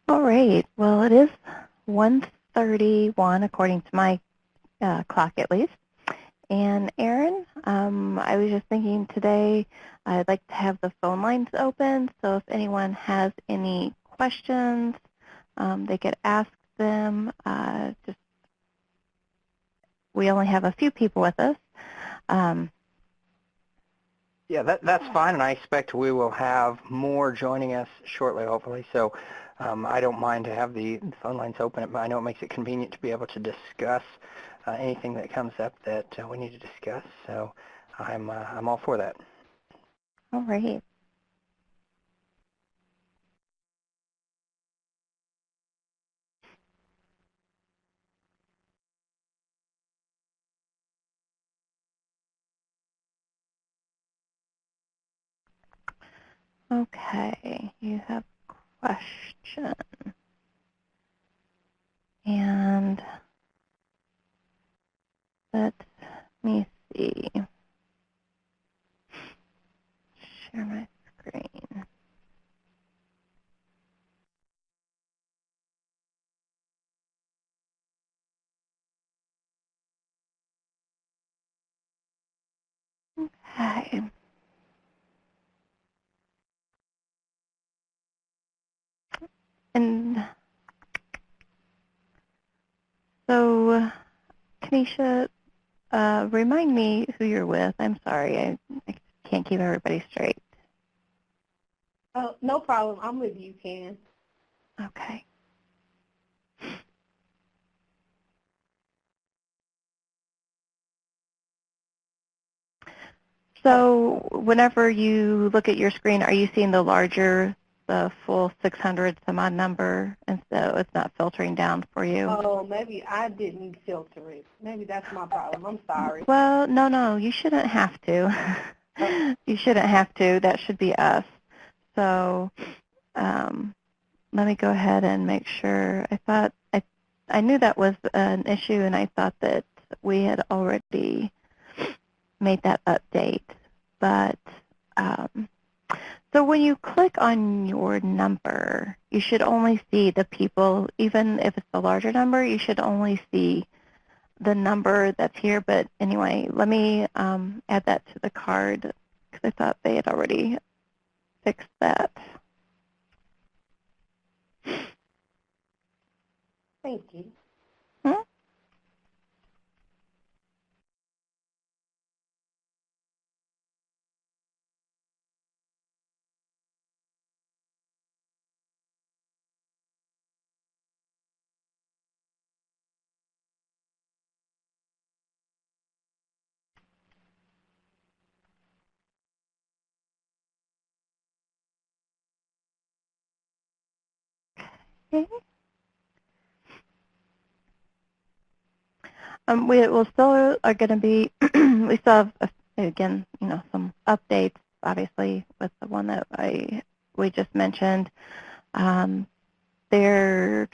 All right. Well, it is 1:31 according to my clock at least. And Erin, I was just thinking today I'd like to have the phone lines open, so if anyone has any questions, they could ask them. Just we only have a few people with us. Um, Yeah, that's fine, and I expect we will have more joining us shortly, hopefully. So I don't mind to have the phone lines open. I know it makes it convenient to be able to discuss anything that comes up that we need to discuss. So I'm all for that. all right. Okay. You have a question. And let me see. Share my screen. Okay. And so, Kanisha, remind me who you're with. I'm sorry, I can't keep everybody straight. Oh, no problem. I'm with you, Ken. Okay. So whenever you look at your screen, are you seeing the full 600 some odd number, and so it's not filtering down for you? Oh, maybe I didn't filter it. Maybe that's my problem. I'm sorry. Well, no, you shouldn't have to. Oh, You shouldn't have to. That should be us. So um, let me go ahead and make sure. I knew that was an issue, and I thought that we had already made that update. But so when you click on your number, you should only see the people, even if it's a larger number, you should only see the number that's here. But anyway, let me add that to the card because I thought they had already fixed that. thank you. Hmm? Okay. We will still are going to be, we still have, again, some updates, obviously, with the one that we just mentioned. Um, there,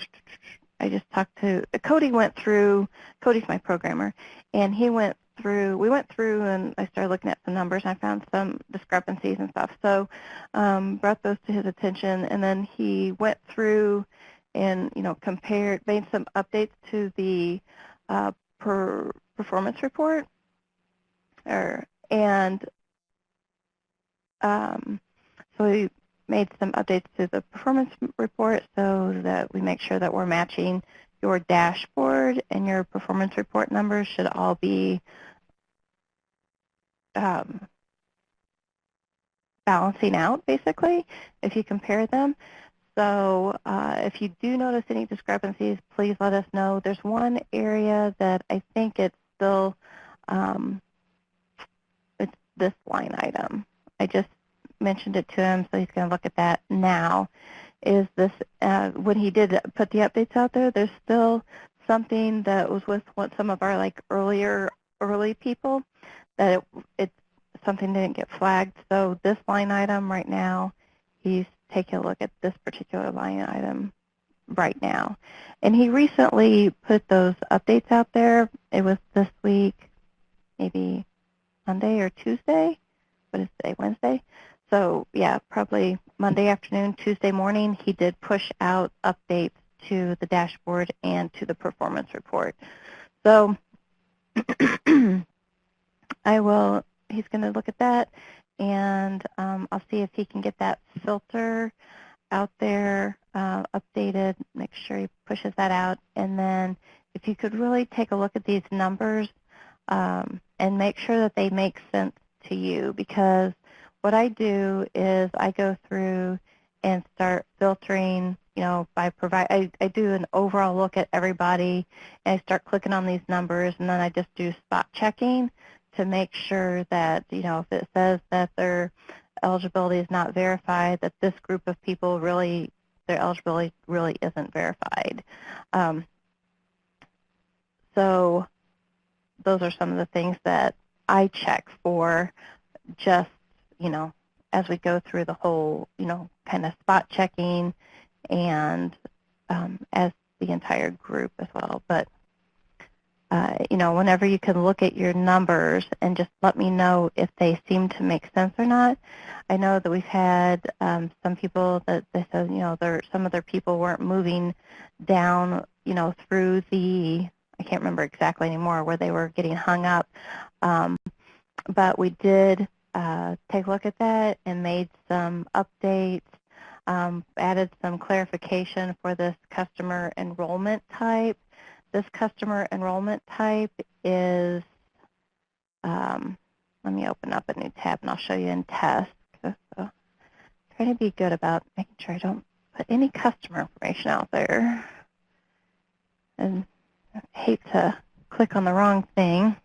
I just talked to, Cody's my programmer, and we went through and I started looking at some numbers and I found some discrepancies and stuff. So brought those to his attention, and then he went through and, made some updates to the performance report, and so we made some updates to the performance report so that we make sure that we're matching your dashboard, and your performance report numbers should all be balancing out, basically, if you compare them. So if you do notice any discrepancies, please let us know. There's one area that I think it's still, it's this line item. I just mentioned it to him, so he's going to look at that now. Is this, when he did put the updates out there, there's still something that was with some of our early people that it's something didn't get flagged. So this line item right now, he's taking a look at this particular line item right now. And he recently put those updates out there. It was this week, maybe Monday or Tuesday. What is today, Wednesday? So yeah, probably Monday afternoon, Tuesday morning, he did push out updates to the dashboard and to the performance report. So he's going to look at that, and I'll see if he can get that filter out there, updated, make sure he pushes that out. And then if you could really take a look at these numbers and make sure that they make sense to you, because what I do is I go through and start filtering, I do an overall look at everybody, and I start clicking on these numbers, and then I just do spot checking to make sure that, if it says that their eligibility is not verified, that this group of people really, their eligibility really isn't verified. So those are some of the things that I check for, just, as we go through the whole, kind of spot checking, and as the entire group as well. But whenever you can look at your numbers and just let me know if they seem to make sense or not. I know that we've had some people that they said, some of their people weren't moving down, through the, I can't remember exactly anymore where they were getting hung up. But we did take a look at that and made some updates, added some clarification for this customer enrollment type. This customer enrollment type is, let me open up a new tab and I'll show you in test. So try to be good about making sure I don't put any customer information out there. And I hate to click on the wrong thing.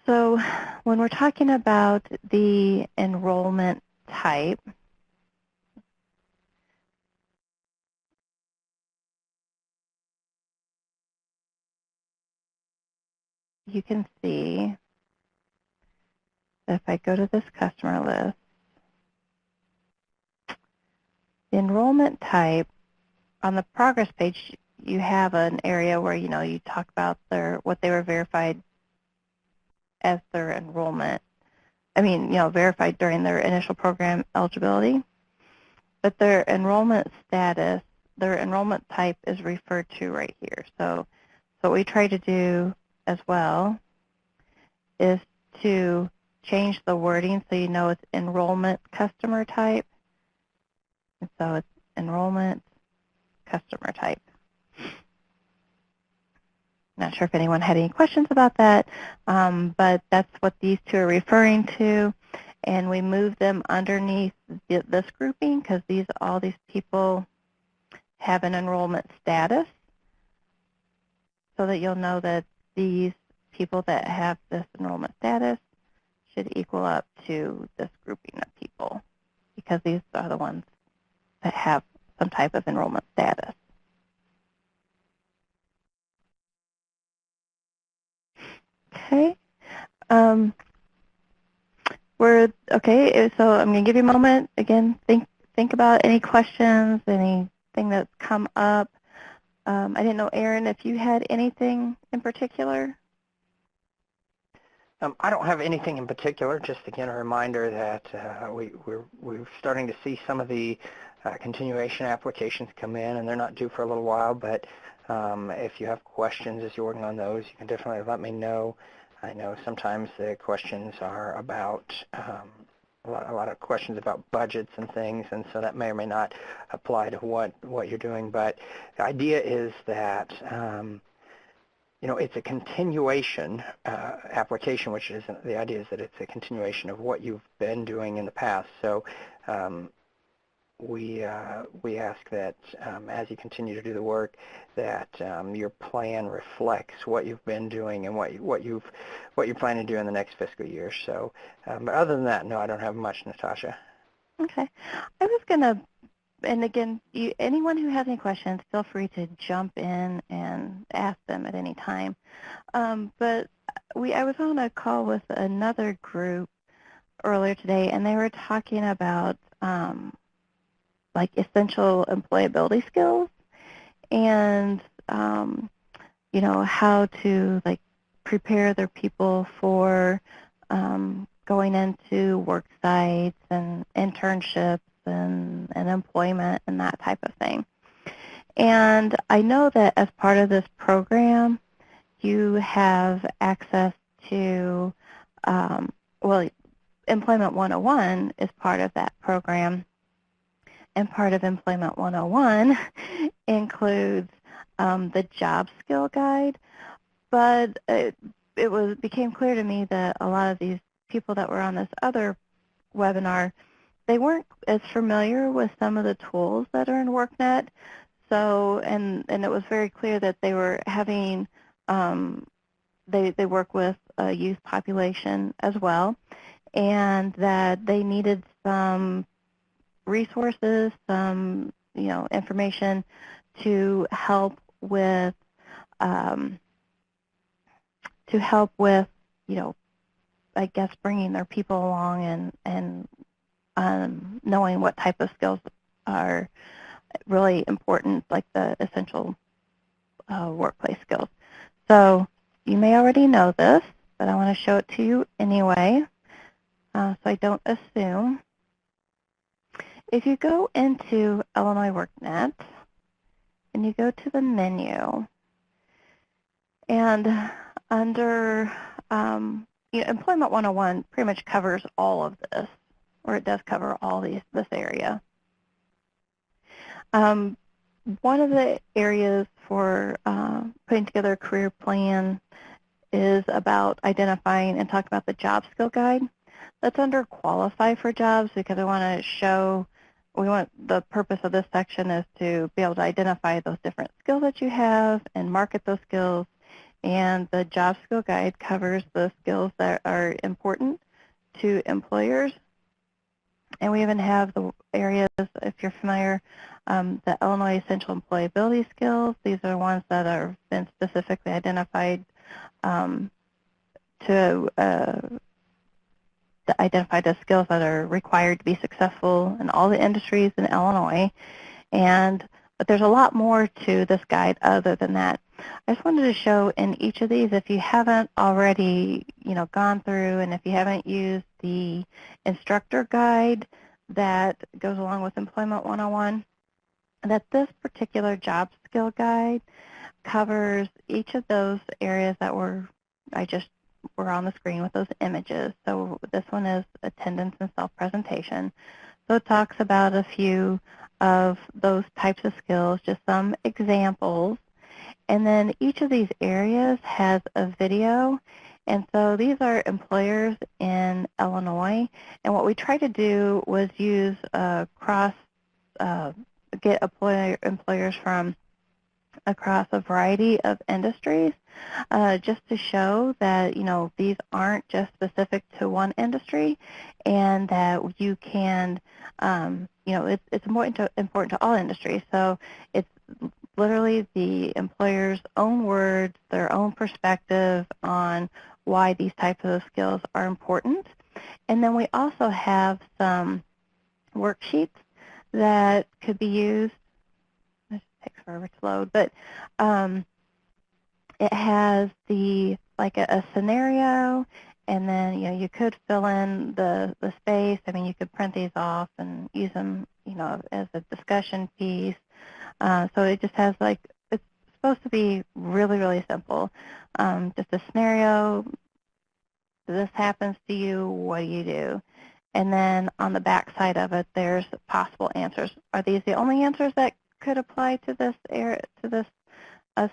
So when we're talking about the enrollment type, you can see that if I go to this customer list, the enrollment type, on the progress page, you have an area where, you talk about what they were verified as their enrollment. Verified during their initial program eligibility. But their enrollment status, their enrollment type is referred to right here. So what we try to do as well is to change the wording so it's enrollment customer type. And so it's enrollment customer type. Not sure if anyone had any questions about that, but that's what these two are referring to. And we move them underneath this grouping because all these people have an enrollment status, so that you'll know that these people that have this enrollment status should equal up to this grouping of people, because these are the ones that have some type of enrollment status. Okay. So I'm going to give you a moment. Again, think about any questions, anything that's come up. I didn't know, Aaron, if you had anything in particular. I don't have anything in particular. Just again a reminder that we're starting to see some of the continuation applications come in, and they're not due for a little while. But if you have questions as you're working on those, you can definitely let me know. I know sometimes the questions are about a lot of questions about budgets and things, and so that may or may not apply to what you're doing. But the idea is that it's a continuation application, which is the idea is that it's a continuation of what you've been doing in the past. So we ask that as you continue to do the work, that your plan reflects what you've been doing and what you plan to do in the next fiscal year. So, but other than that, no, I don't have much, Natasha. Okay, I was gonna, and again, anyone who has any questions, feel free to jump in and ask them at any time. But I was on a call with another group earlier today, and they were talking about like essential employability skills. And you know, how to like prepare their people for going into work sites and internships and employment and that type of thing. And I know that as part of this program, you have access to, well, Employment 101 is part of that program, and part of Employment 101 includes the job skill guide, but it became clear to me that a lot of these people that were on this other webinar, they weren't as familiar with some of the tools that are in workNet. So, and it was very clear that they were having, they work with a youth population as well, and that they needed some resources, some, you know, information to help with, um, you know, I guess bringing their people along and knowing what type of skills are really important, like the essential workplace skills. So you may already know this, but I want to show it to you anyway, so I don't assume. If you go into Illinois WorkNet and you go to the menu, and under you know, Employment 101 pretty much covers all of this, or it does cover all this area. One of the areas for putting together a career plan is about identifying and talking about the job skill guide. That's under qualify for jobs, because I want to show, the purpose of this section is to be able to identify those different skills that you have and market those skills. And the job skill guide covers the skills that are important to employers. And we even have the areas, if you're familiar, the Illinois Essential Employability Skills. These are ones that have been specifically identified to identify the skills that are required to be successful in all the industries in Illinois. But there's a lot more to this guide other than that. I just wanted to show in each of these, if you haven't already, you know, gone through, and if you haven't used the instructor guide that goes along with Employment 101, that this particular job skill guide covers each of those areas that were on the screen with those images. So this one is attendance and self-presentation. So it talks about a few of those types of skills, just some examples. And then each of these areas has a video. And so these are employers in Illinois. And what we tried to do was use get employers from across a variety of industries, just to show that, you know, these aren't just specific to one industry, and that you can, you know, it's important to all industries. So it's literally the employer's own words, their own perspective on why these types of skills are important. And then we also have some worksheets that could be used. This takes forever to load, but it has a scenario, and then, you know, you could fill in the space. I mean, you could print these off and use them, you know, as a discussion piece. So it just has, like, it's supposed to be really, really simple. Just a scenario, this happens to you, what do you do? And then on the back side of it, there's possible answers. Are these the only answers that could apply to this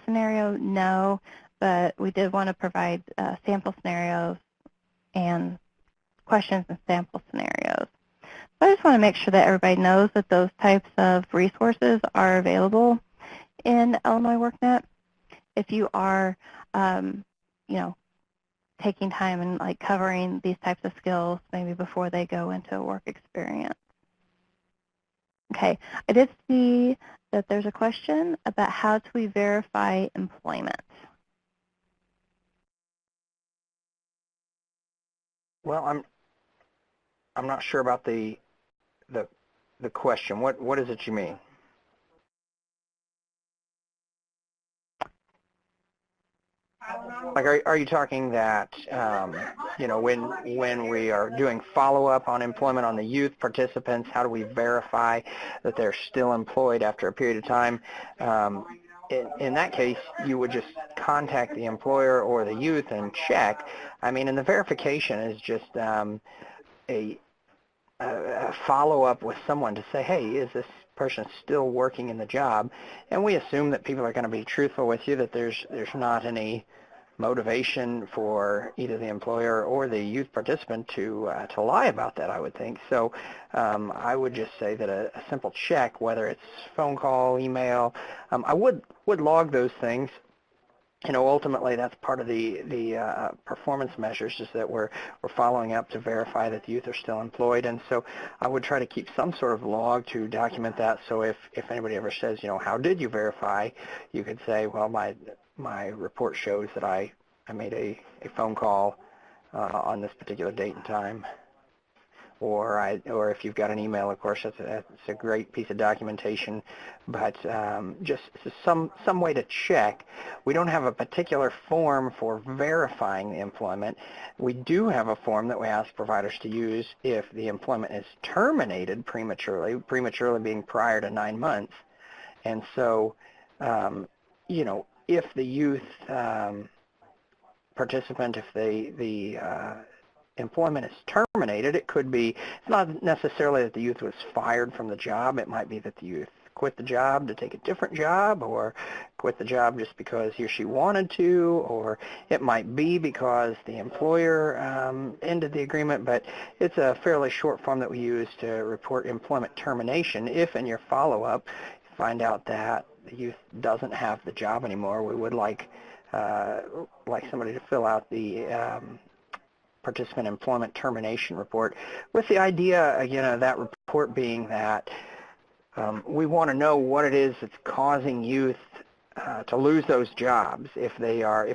scenario? No, but we did want to provide sample scenarios and questions and sample scenarios. So I just want to make sure that everybody knows that those types of resources are available in Illinois WorkNet. If you are, you know, taking time and like covering these types of skills maybe before they go into a work experience. Okay, I did see that there's a question about how do we verify employment. Well, I'm not sure about the question. What is it you mean? Like, are you talking that, when we are doing follow-up on employment on the youth participants, how do we verify that they're still employed after a period of time? In that case, you would just contact the employer or the youth and check. I mean, and the verification is just a follow-up with someone to say, hey, is this person still working in the job? And we assume that people are going to be truthful with you, that there's not any motivation for either the employer or the youth participant to lie about that, I would think. So I would just say that a simple check, whether it's phone call, email, I would log those things. Ultimately, that's part of the performance measures, is that we're following up to verify that the youth are still employed. And so I would try to keep some sort of log to document that. So if anybody ever says, how did you verify, you could say, well, my report shows that I made a phone call on this particular date and time. Or if you've got an email, of course, that's a great piece of documentation. But just some way to check. We don't have a particular form for verifying the employment. We do have a form that we ask providers to use if the employment is terminated prematurely being prior to 9 months. And so, if the youth participant, if the employment is terminated, it could be, it's not necessarily that the youth was fired from the job. It might be that the youth quit the job to take a different job, or quit the job just because he or she wanted to, or it might be because the employer ended the agreement. But it's a fairly short form that we use to report employment termination. If in your follow-up you find out that the youth doesn't have the job anymore, we would like somebody to fill out the participant employment termination report, with the idea, that report being that we want to know what it is that's causing youth to lose those jobs. If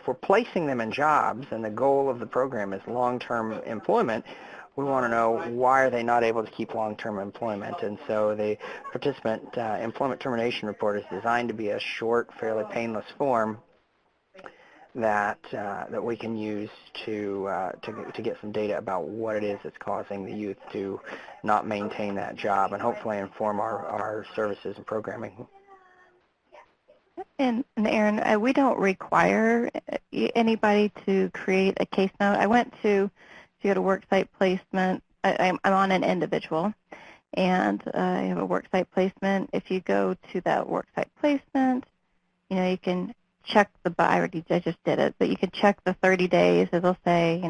we're placing them in jobs and the goal of the program is long-term employment, we want to know why are they not able to keep long-term employment. And so the participant employment termination report is designed to be a short, fairly painless form that we can use to get some data about what it is that's causing the youth to not maintain that job, and hopefully inform our services and programming. And Aaron, we don't require anybody to create a case note. I went to go to worksite placement. I'm on an individual, and I have a worksite placement. If you go to that worksite placement, you can check I just did it, but you can check the 30 days. It'll say,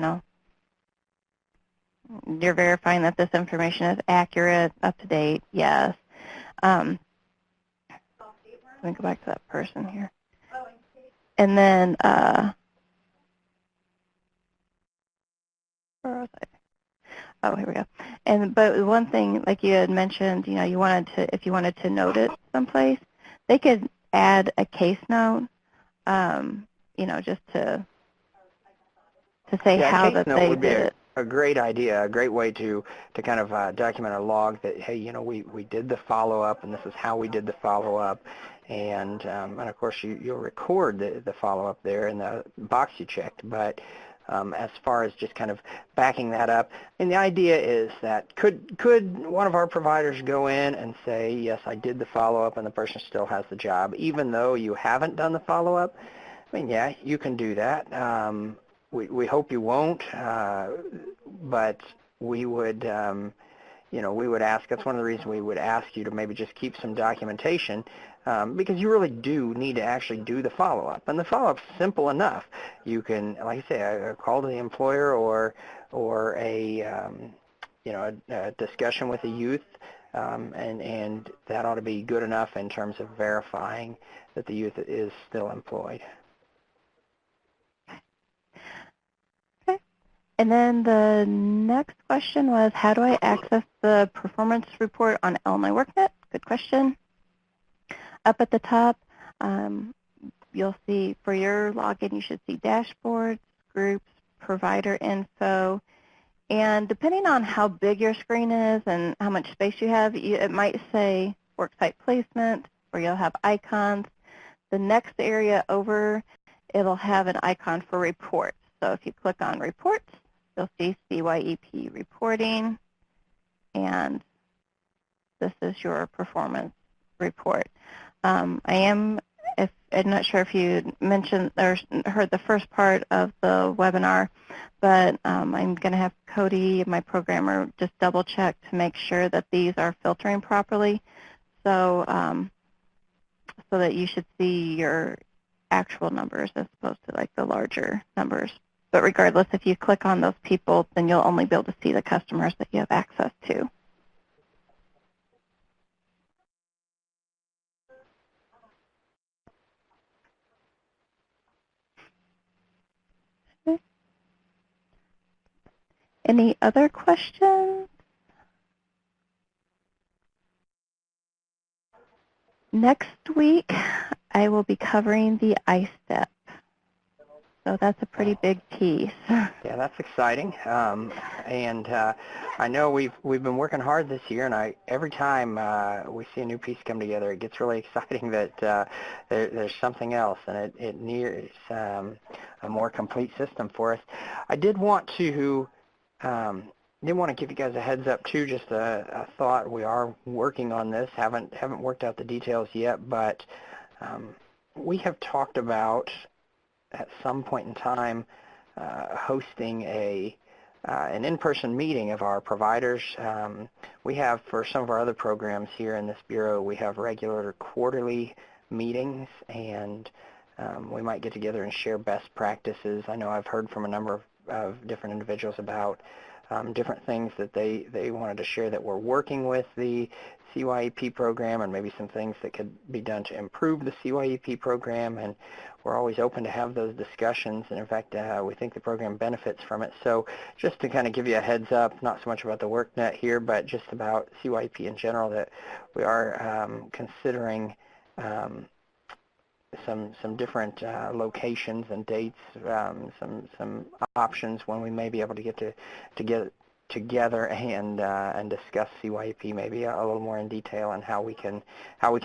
you're verifying that this information is accurate, up to date, yes. Let me go back to that person here. And then, where was I? Oh, here we go. But one thing, like you had mentioned, if you wanted to note it someplace, they could add a case note, just to say how that they did it. A great idea, a great way to kind of document a log that, hey, we did the follow-up, and this is how we did the follow-up. And of course, you'll record the follow-up there in the box you checked. But as far as just kind of backing that up, and the idea is that could one of our providers go in and say, yes, I did the follow-up, and the person still has the job, even though you haven't done the follow-up? I mean, yeah, you can do that. We hope you won't, but we would, we would ask. That's one of the reasons we would ask you to maybe just keep some documentation, because you really do need to actually do the follow-up, and the follow-up's simple enough. You can, like I say, a call to the employer or a discussion with the youth, and that ought to be good enough in terms of verifying that the youth is still employed. And then the next question was, how do I access the performance report on Illinois WorkNet? Good question. Up at the top, you'll see for your login, you should see dashboards, groups, provider info. And depending on how big your screen is and how much space you have, it might say worksite placement, or you'll have icons. The next area over it'll have an icon for reports. So if you click on reports, you'll see CYEP reporting, and this is your performance report. I'm not sure if you mentioned or heard the first part of the webinar, but I'm going to have Cody, my programmer, just double check to make sure that these are filtering properly, so so that you should see your actual numbers as opposed to like the larger numbers. But regardless, if you click on those people, then you'll only be able to see the customers that you have access to. Okay. Any other questions? Next week, I will be covering the ISTEP. So that's a pretty big piece. Yeah, that's exciting. I know we've been working hard this year, and every time we see a new piece come together, it gets really exciting that there's something else, and it nears a more complete system for us. I did want to give you guys a heads up too. Just a thought. We are working on this. Haven't worked out the details yet, but we have talked about at some point in time hosting an in-person meeting of our providers. We have, for some of our other programs here in this Bureau, we have regular quarterly meetings, and we might get together and share best practices. I know I've heard from a number of different individuals about different things that they wanted to share that we're working with the CYEP program, and maybe some things that could be done to improve the CYEP program, and we're always open to have those discussions, and in fact we think the program benefits from it. So just to kind of give you a heads up, not so much about the workNet here, but just about CYEP in general, that we are considering some different locations and dates, some options when we may be able to get together and discuss CYEP maybe a little more in detail and how we can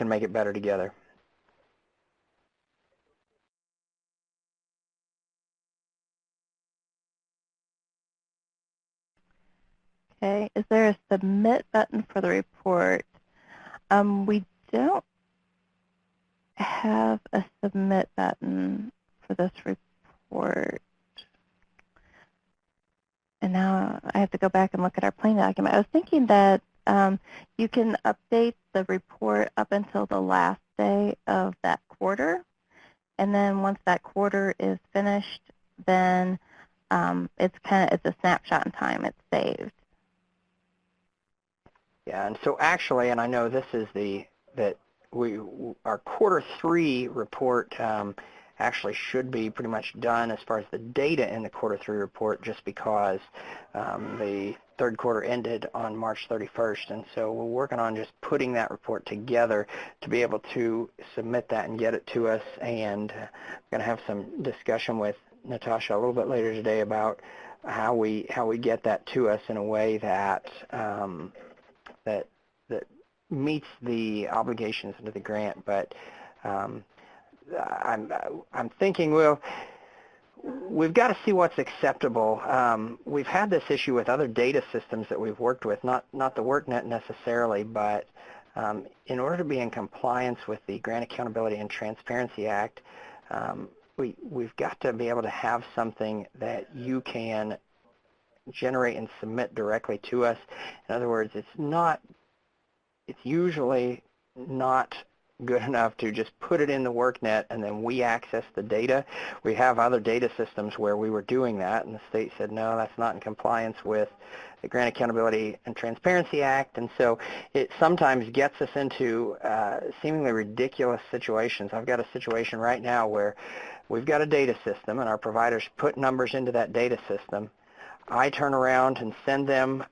make it better together. Okay, is there a submit button for the report? We don't have a submit button for this report. And now I have to go back and look at our plan document. I was thinking that you can update the report up until the last day of that quarter. And then once that quarter is finished, then it's a snapshot in time. It's saved. Yeah, and so actually, and I know this is our quarter 3 report actually should be pretty much done as far as the data in the quarter 3 report, just because the third quarter ended on March 31st, and so we're working on just putting that report together to be able to submit that and get it to us. And I'm going to have some discussion with Natasha a little bit later today about how we get that to us in a way that that meets the obligations under the grant. But I'm thinking we've got to see what's acceptable. We've had this issue with other data systems that we've worked with, not the workNet necessarily, but in order to be in compliance with the Grant Accountability and Transparency Act, we've got to be able to have something that you can generate and submit directly to us. In other words, it's usually not good enough to just put it in the workNet and then we access the data. We have other data systems where we were doing that, and the state said, no, that's not in compliance with the Grant Accountability and Transparency Act. And so it sometimes gets us into seemingly ridiculous situations. I've got a situation right now where we've got a data system and our providers put numbers into that data system. I turn around and send them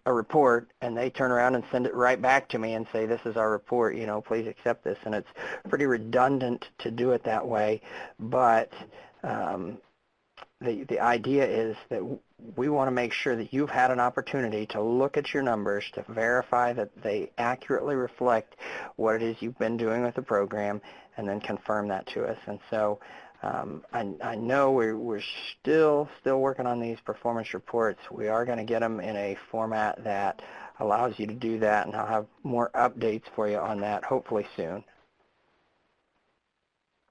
a report, and they turn around and send it right back to me and say, this is our report, please accept this. And it's pretty redundant to do it that way, but the idea is that we want to make sure that you've had an opportunity to look at your numbers to verify that they accurately reflect what it is you've been doing with the program, and then confirm that to us. And so I know we're still working on these performance reports. We are going to get them in a format that allows you to do that, and I'll have more updates for you on that hopefully soon.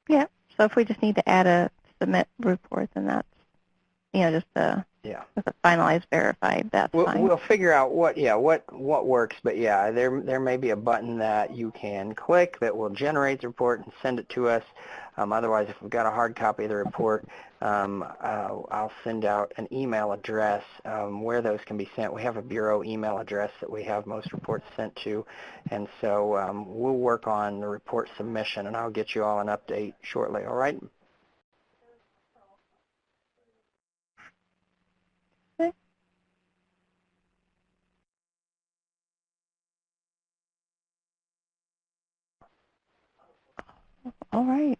Yeah. So if we just need to add a submit report, then that's, just with a finalized verified, that's fine. We'll figure out what works, but yeah, there may be a button that you can click that will generate the report and send it to us. Otherwise, if we've got a hard copy of the report, I'll send out an email address where those can be sent. We have a bureau email address that we have most reports sent to, and so we'll work on the report submission, and I'll get you all an update shortly. All right? Okay. All right.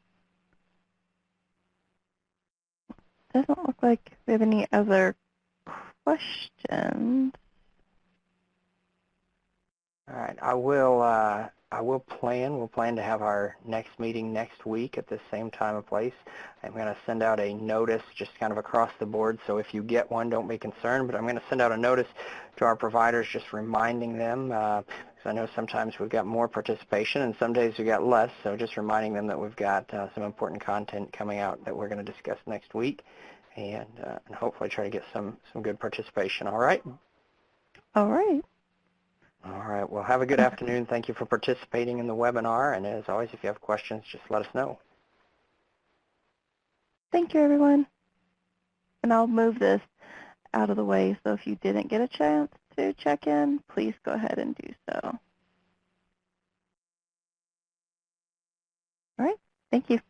Doesn't look like we have any other questions. All right, we'll plan to have our next meeting next week at the same time and place. I'm going to send out a notice just kind of across the board, so if you get one, don't be concerned, but I'm going to send out a notice to our providers just reminding them, because I know sometimes we've got more participation and some days we've got less, so just reminding them that we've got some important content coming out that we're going to discuss next week, and hopefully try to get some good participation. All right? All right. All right. Well, have a good afternoon. Thank you for participating in the webinar. And as always, if you have questions, just let us know. Thank you, everyone. And I'll move this out of the way, so if you didn't get a chance to check in, please go ahead and do so. All right. Thank you.